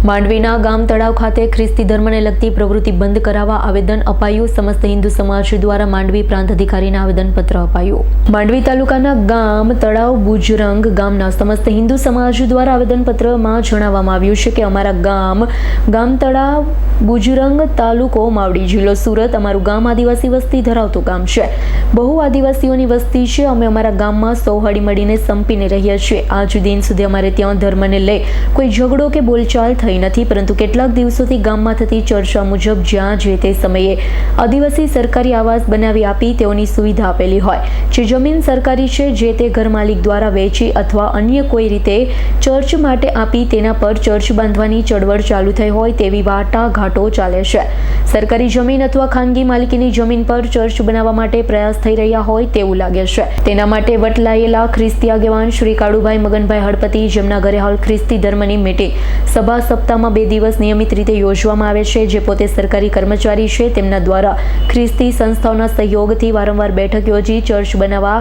માંડવીના ગામ તળાવ ખાતે ખ્રિસ્તી ધર્મને લગતી પ્રવૃત્તિ બંધ કરાવવા આવેદન અપાયું। સમસ્ત હિન્દુ સમાજ દ્વારા માંડવી પ્રાંત અધિકારીને આવેદનપત્ર અપાયું। માંડવી તાલુકાના ગામ તળાવ બુજરંગ ગામના સમસ્ત હિન્દુ સમાજ દ્વારા આવેદનપત્રમાં જણાવવામાં આવ્યું છે કે અમારા ગામ તળાવ બુજરંગ તાલુકો માવડી જિલ્લો સુરત અમારું ગામ આદિવાસી વસ્તી ધરાવતું ગામ છે। બહુ આદિવાસીઓની વસ્તી છે। અમે અમારા ગામમાં સૌ હળી મળીને સંપીને રહીએ છીએ। આજ દિન સુધી અમારે ત્યાં ધર્મને લઈ કોઈ ઝઘડો કે બોલચાલ થઈ નથી, પરંતુ કેટલાક દિવસોથી ગામમાં થતી ચર્ચા મુજબ જ્યાં જે તે સમયે આદિવાસી સરકારી આવાસ બનાવી આપી તેઓની સુવિધા આપેલી હોય, જે જમીન સરકારી છે, જે તે ઘર માલિક દ્વારા વેચી અથવા અન્ય કોઈ રીતે ચર્ચ માટે આપી તેના પર ચર્ચ બાંધવાની ચળવળ ચાલુ થઈ હોય તેવી વાટાઘાટો ચાલે છે। સરકારી જમીન અથવા ખાનગી માલિકીની જમીન પર ચર્ચ બનાવવા માટે પ્રયાસ થઈ રહ્યા હોય તેવું લાગે છે। તેના માટે વટલાયેલા ખ્રિસ્તી આગેવાન શ્રી કાળુભાઈ મગનભાઈ હળપતિ, જેમના ઘરે હાલ ખ્રિસ્તી ધર્મની મીટિંગ સભા સપ્તાહમાં 2 દિવસ નિયમિત રીતે યોજવામાં આવે છે, જે પોતે સરકારી કર્મચારી છે, તેમના દ્વારા ખ્રિસ્તી સંસ્થાઓના સહયોગથી વારંવાર બેઠક યોજી ચર્ચ બનાવવા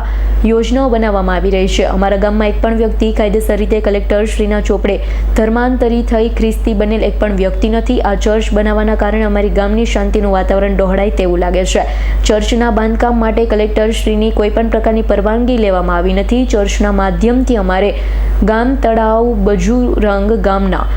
યોજનાઓ બનાવવામાં આવી રહી છે। અમારા ગામમાં એક પણ વ્યક્તિ કાયદેસર રીતે કલેક્ટર શ્રીના ચોપડે ધર્માંતરી થઈ ખ્રિસ્તી બનેલ એક પણ વ્યક્તિ નથી। આ ચર્ચ બનાવવાના કારણે અમારી ગામની શાંતિનું વાતાવરણ ડહોળાય તેવું લાગે છે। ચર્ચના બાંધકામ માટે કલેક્ટર શ્રીની કોઈ પણ પ્રકારની પરવાનગી લેવામાં આવી નથી। ચર્ચના માધ્યમથી અમારે ગામ તળાવ બજુરંગ ગામના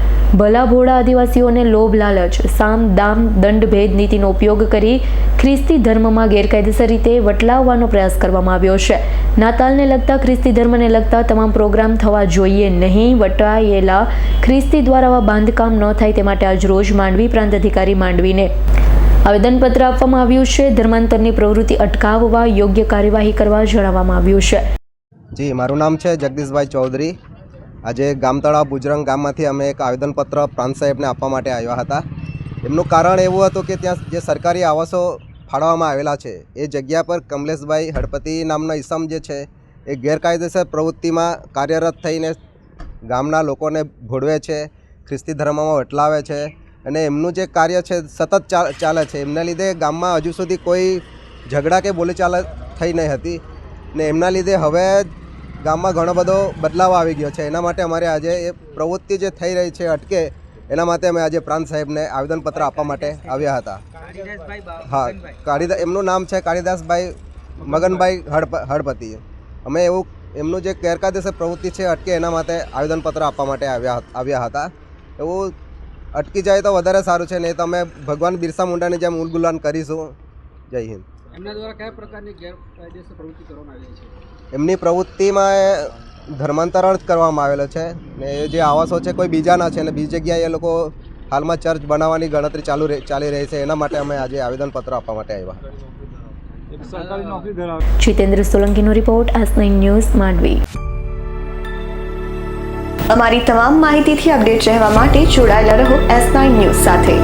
ભલા ભોળા આદિવાસીઓને લોભ લાલચ, સામ દામ દંડ ભેદ નીતિનો ઉપયોગ કરી ખ્રિસ્તી ધર્મમાં ગેરકાયદેસર રીતે વટલાવવાનો પ્રયાસ કરવામાં આવ્યો છે। નાતાલને લગતા ખ્રિસ્તી ધર્મને લગતા તમામ પ્રોગ્રામ થવા જોઈએ નહીં। વટાયેલા ખ્રિસ્તી દ્વારા આવા બાંધકામ ન થાય તે માટે આજ રોજ માંડવી પ્રાંત અધિકારી માંડવીને આવેદનપત્ર આપવામાં આવ્યું છે। ધર્માંતરની પ્રવૃત્તિ અટકાવવા યોગ્ય કાર્યવાહી કરવા જણાવવામાં આવ્યું છે। જી, મારું નામ છે જગદીશભાઈ ચૌધરી। આજે ગામ તળાવ બુજરંગ ગામમાંથી અમે એક આવેદનપત્ર પ્રાંત સાહેબને આપવા માટે આવ્યા હતા। એમનું કારણ એવું હતું કે ત્યાં જે સરકારી આવાસો ફાળવવામાં આવેલા છે એ જગ્યા પર કમલેશભાઈ હળપતિ નામનો ઈસમ જે છે એ ગેરકાયદેસર પ્રવૃત્તિમાં કાર્યરત થઈને ગામના લોકોને ભોળવે છે, ખ્રિસ્તી ધર્મમાં વટલાવે છે અને એમનું જે કાર્ય છે સતત ચાલે છે। એમના લીધે ગામમાં હજુ સુધી કોઈ ઝઘડા કે બોલીચાલ થઈ નહીં હતી ને એમના લીધે હવે ગામમાં ઘણો બધો બદલાવ આવી ગયો છે। એના માટે અમારે આજે એ પ્રવૃત્તિ જે થઈ રહી છે અટકે એના માટે અમે આજે પ્રાંત સાહેબને આવેદનપત્ર આપવા માટે આવ્યા હતા। હા, એમનું નામ છે કાળીદાસભાઈ મગનભાઈ હળપતિ। અમે એમનું જે ગેરકાયદેસર પ્રવૃત્તિ છે અટકે એના માટે આવેદનપત્ર આપવા માટે આવ્યા હતા। એવું અટકી જાય તો વધારે સારું છે, નહીં તો અમે ભગવાન બિરસા મુંડાની જેમ ઉલગુલાન કરીશું। જય હિન્દ। એમના દ્વારા કયા પ્રકારની ગેરકાયદેસર પ્રવૃત્તિ કરવામાં આવી છે? એમની પ્રવૃત્તિમાં ધર્માંતરણ જ કરવામાં આવેલો છે ને એ જે આવાસો છે કોઈ બીજાના છે ને બીજી જગ્યાએ એ લોકો હાલમાં ચર્ચ બનાવવાની ગણતરી ચાલી રહી છે। એના માટે અમે આજે આવેદનપત્ર આપવા માટે આવ્યા। જીતેન્દ્ર સોલંકીનો રિપોર્ટ, S9 ન્યૂઝ, માંડવી। અમારી તમામ માહિતીથી અપડેટ રહેવા માટે જોડાયેલા રહો S9 ન્યૂઝ સાથે।